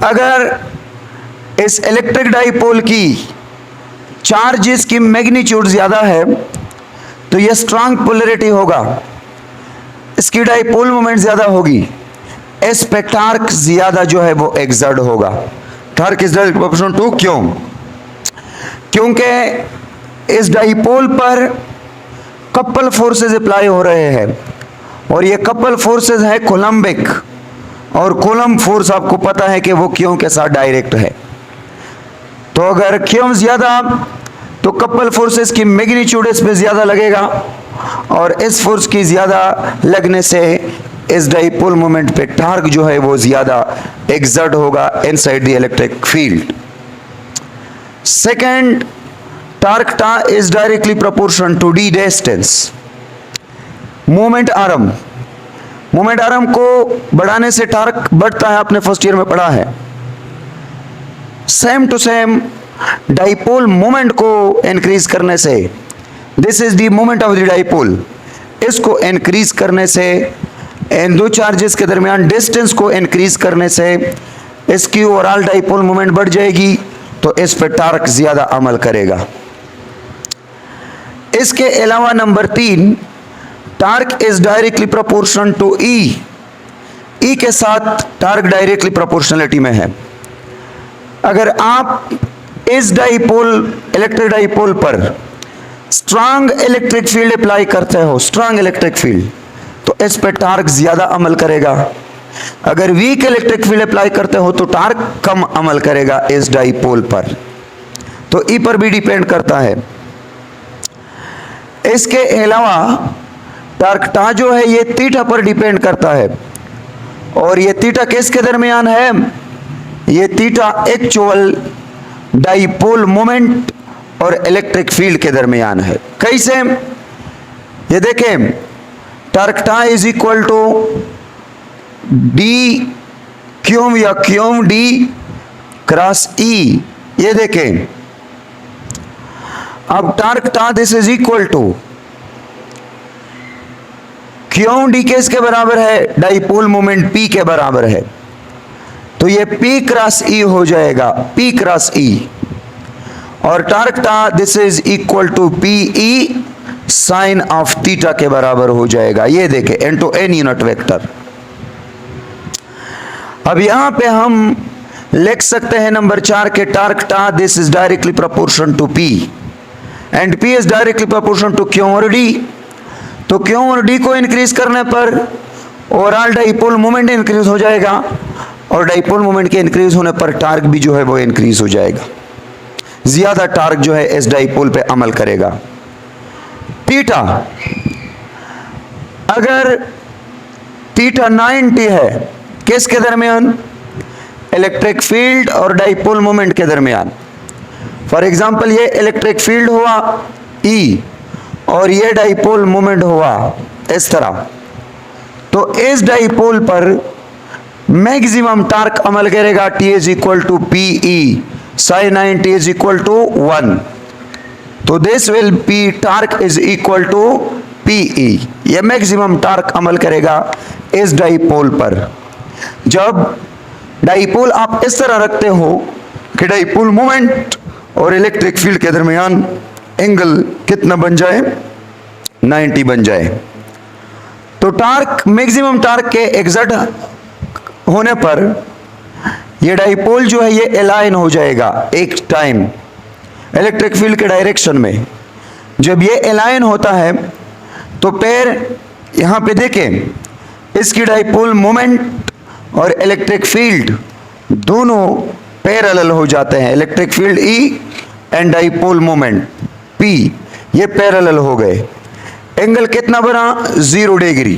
अगर इस इलेक्ट्रिक डाइपोल की चार्जेस की मैग्नीट्यूड ज्यादा है तो यह स्ट्रांग पोलैरिटी होगा, इसकी डाइपोल मोमेंट ज्यादा होगी, इस पे टार्क ज्यादा जो है वो एक्सर्ट होगा। Torque is directly proportional to q, क्योंकि इस डाइपोल पर कपल फोर्सेस अप्लाई हो रहे हैं और ये कपल फोर्सेस है कोलम्बिक, और कोलम्ब फोर्स आपको पता है कि वो क्यों के साथ डायरेक्ट है। तो अगर क्यों ज्यादा तो कपल फोर्सेस की मैग्नीट्यूड इस पे ज्यादा लगेगा, और इस फोर्स की ज्यादा लगने से इस डाइपोल मोमेंट पे टार्क जो है वो ज्यादा एक्सर्ट होगा inside the electric field. Second, torque tau is directly proportion to the distance. Moment arm, moment arm को बढ़ाने से टार्क बढ़ता है, आपने फर्स्ट ईयर में पढ़ा है। Same to same dipole moment को इंक्रीज करने से, this is the moment of the dipole, इसको इंक्रीज करने से, इन दो चार्जेस के दरमियान डिस्टेंस को इंक्रीज करने से इसकी ओवरऑल डाइपोल मोमेंट बढ़ जाएगी, तो इस पे टार्क ज्यादा अमल करेगा। इसके अलावा number 3, torque is directly proportional to E. E के साथ टार्क डायरेक्टली प्रोपोर्शनलिटी में है। अगर आप इस डाइपोल, इलेक्ट्रिक डाइपोल पर स्ट्रांग इलेक्ट्रिक फील्ड अप्लाई करते हो, स्ट्रांग इलेक्ट्रिक फील्ड, तो इस पे टार्क ज्यादा अमल करेगा। अगर वीक इलेक्ट्रिक फील्ड अप्लाई करते हो तो टार्क कम अमल करेगा इस डाइपोल पर। तो ई पर भी डिपेंड करता है। इसके अलावा टार्क टा जो है ये थीटा पर डिपेंड करता है, और ये थीटा किसके दरमियान है? ये थीटा एक्चुअल डाइपोल मोमेंट और इलेक्ट्रिक फील्ड के दरमियान है। कैसे? ये देखें, torque tau is equal to d q या क्यूम डी क्रॉस ई। ये देखें, अब torque tau this is equal to q d किसके बराबर है? डाइपोल मोमेंट पी के बराबर है। तो ये पी क्रॉस ई हो जाएगा, पी क्रॉस ई, और torque tau this is equal to p E sine of theta के बराबर हो जाएगा। ये देखें, इनटू एन यूनिट वेक्टर। अब यहां पे हम लिख सकते हैं नंबर 4 के torque tau this is directly proportion to p and p is directly proportion to q और डी। तो क्यू और डी को इंक्रीज करने पर ओवरऑल डाइपोल मोमेंट इंक्रीज हो जाएगा, और डाइपोल मोमेंट के इंक्रीज होने पर टार्क भी जो है वो इंक्रीज हो जाएगा। ज्यादा टार्क जो है इस डाइपोल पे अमल करेगा। थीटा, अगर थीटा 90 है, किसके दरमियान? इलेक्ट्रिक फील्ड और डाइपोल मोमेंट के दरमियान। फॉर एग्जांपल ये इलेक्ट्रिक फील्ड हुआ E और ये डाइपोल मोमेंट हुआ इस तरह, तो इस डाइपोल पर मैक्सिमम टार्क अमल करेगा। T is equal to p E sine 90 is equal to 1। तो this will be torque is equal to p E. ये मैक्सिमम टार्क अमल करेगा इस डाइपोल पर। जब डाइपोल आप इस तरह रखते हो कि डाइपोल मोमेंट और इलेक्ट्रिक फील्ड के दरमियान एंगल कितना बन जाए? 90 बन जाए, तो टार्क, मैक्सिमम टार्क के एग्जर्ट होने पर ये डाइपोल जो है ये अलाइन हो जाएगा एक टाइम इलेक्ट्रिक फील्ड के डायरेक्शन में। जब ये अलाइन होता है तो पैर यहां पे देखें, इसकी डाइपोल मोमेंट और इलेक्ट्रिक फील्ड दोनों पैरेलल हो जाते हैं। Electric field E and dipole moment P ये पैरेलल हो गए। एंगल कितना बना? 0 डिग्री।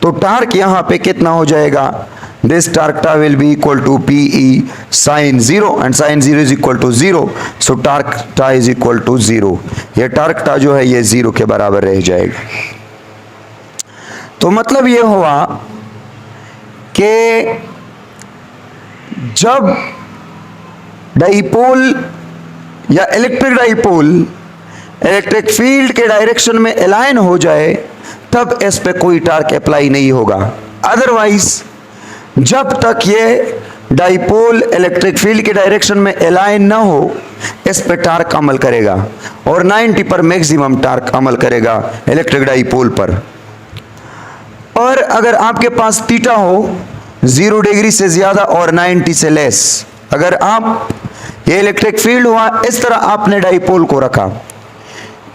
तो टार्क यहां पे कितना हो जाएगा? This torque tau will be equal to p E sine 0 and sine 0 is equal to 0। So torque tau is equal to 0। ये टार्क टा जो है ये 0 के बराबर रह जाएगा। तो मतलब ये हुआ कि जब डाइपोल या इलेक्ट्रिक डाइपोल इलेक्ट्रिक फील्ड के डायरेक्शन में अलाइन हो जाए तब इस पे कोई टार्क अप्लाई नहीं होगा। अदरवाइज जब तक ये डाइपोल इलेक्ट्रिक फील्ड के डायरेक्शन में अलाइन ना हो इस पे टार्क अमल करेगा, और 90 पर मैक्सिमम टार्क अमल करेगा इलेक्ट्रिक डाइपोल पर। और अगर आपके पास थीटा हो 0 डिग्री से ज्यादा और 90 से लेस, अगर आप ये इलेक्ट्रिक फील्ड हुआ इस तरह आपने डाइपोल को रखा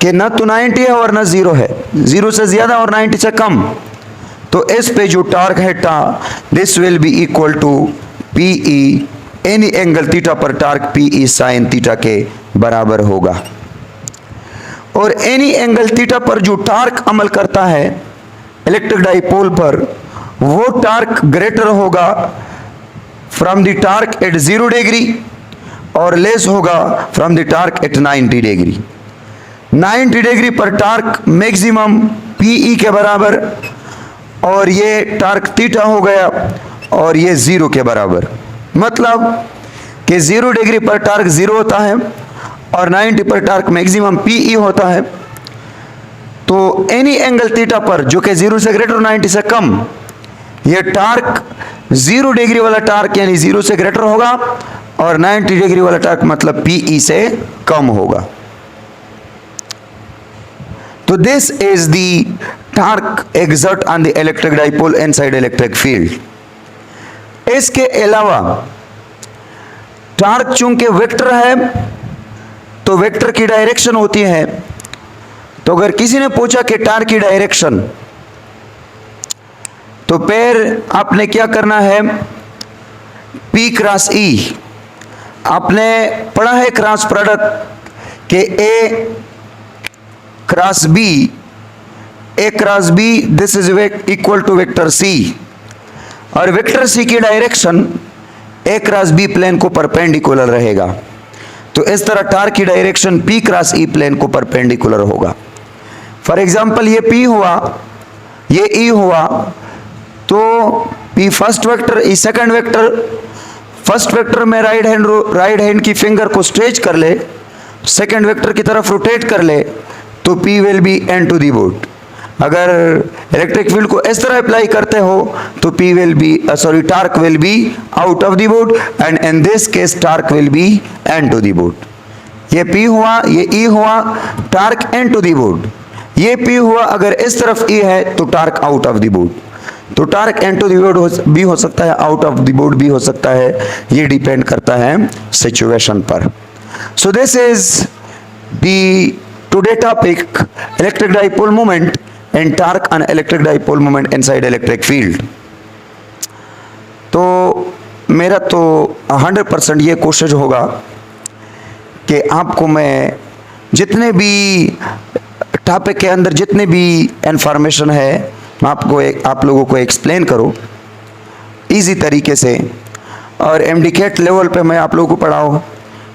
कि न तो 90 है और न 0 है, 0 से ज्यादा और 90 से कम, तो इस पे जो टार्क है tau, this will be equal to p E any angle theta पर टार्क पीई साइन थीटा के बराबर होगा। और एनी एंगल थीटा पर जो टार्क अमल करता है इलेक्ट्रिक डाइपोल पर, वो टार्क ग्रेटर होगा from the torque at 0 degree और लेस होगा from the torque at 90 degree. 90 degree पर टार्क मैक्सिमम पीई के बराबर, और ये टार्क थीटा हो गया, और ये 0 के बराबर। मतलब कि 0 डिग्री पर टार्क 0 होता है और 90 पर टार्क मैक्सिमम पीई होता है। तो एनी एंगल थीटा पर जो कि 0 से ग्रेटर 90 से कम, ये टार्क 0 डिग्री वाला टार्क यानी 0 से ग्रेटर होगा और 90 डिग्री वाला टार्क मतलब पीई से कम होगा। तो this is the torque exert on the electric dipole inside electric field. इसके अलावा टार्क चूंकि वेक्टर है तो वेक्टर की डायरेक्शन होती है। तो अगर किसी ने पूछा कि टार्क की डायरेक्शन, तो फिर आपने क्या करना है, P क्रॉस E। आपने पढ़ा है क्रॉस प्रोडक्ट के A cross B, this is equal to vector C, और वेक्टर C की direction A cross B plane को परपेंडिकुलर रहेगा। तो इस तरह टार्क की direction P cross E plane को परपेंडिकुलर होगा। फॉर एग्जाम्पल ये P हुआ, ये E हुआ, तो P first vector, E second vector. First vector में राइट हैंड की फिंगर को स्ट्रेच कर ले, सेकंड वेक्टर की तरफ रोटेट कर ले, तो P will be into the board. अगर इलेक्ट्रिक फील्ड को इस तरह अप्लाई करते हो तो P will be torque will be out of the board, and in this case torque will be into the board. ये P हुआ, ये E हुआ, torque into the board. ये P हुआ, अगर इस तरफ E है तो torque out of the board. तो torque into the board भी हो सकता है, आउट ऑफ द बोर्ड भी हो सकता है, ये डिपेंड करता है सिचुएशन पर। So this is the today topic, electric dipole moment and torque on electric dipole moment inside electric field. तो मेरा तो 100% ये कोशिश होगा कि आपको मैं जितने भी टॉपिक के अंदर जितने भी इंफॉर्मेशन है मैं आप लोगों को एक्सप्लेन करूं इजी तरीके से, और एमडीकेट लेवल पे मैं आप लोगों को पढ़ाऊं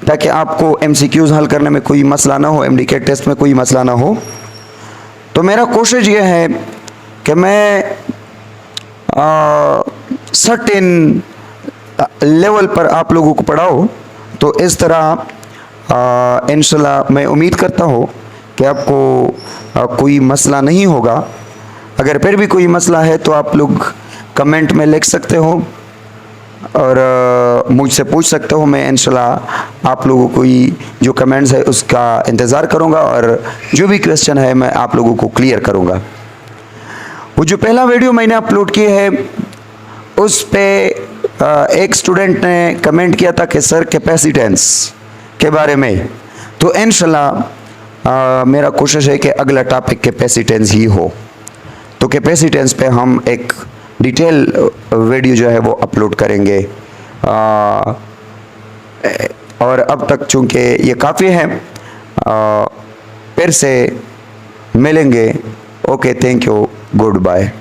ताकि आपको एमसीक्यूज हल करने में कोई मसला ना हो, एमडीकेट टेस्ट में कोई मसला ना हो। तो मेरा कोशिश ये है कि मैं सर्टेन लेवल पर आप लोगों को पढ़ाऊं। तो इस तरह इंशाल्लाह मैं उम्मीद करता हूँ कि आपको कोई मसला नहीं होगा। अगर फिर भी कोई मसला है तो आप लोग कमेंट में लिख सकते हो और मुझसे पूछ सकते हो। मैं इंशाल्लाह आप लोगों को जो कमेंट्स है उसका इंतज़ार करूंगा और जो भी क्वेश्चन है मैं आप लोगों को क्लियर करूंगा। वो जो पहला वीडियो मैंने अपलोड किया है उस पे एक स्टूडेंट ने कमेंट किया था कि सर कैपेसिटेंस के बारे में, तो इंशाल्लाह मेरा कोशिश है कि अगला टॉपिक कैपेसिटेंस ही हो। तो कैपेसिटेंस पे हम एक डिटेल वीडियो जो है वो अपलोड करेंगे। और अब तक चूँकि ये काफ़ी है, फिर से मिलेंगे। Okay, thank you, good bye.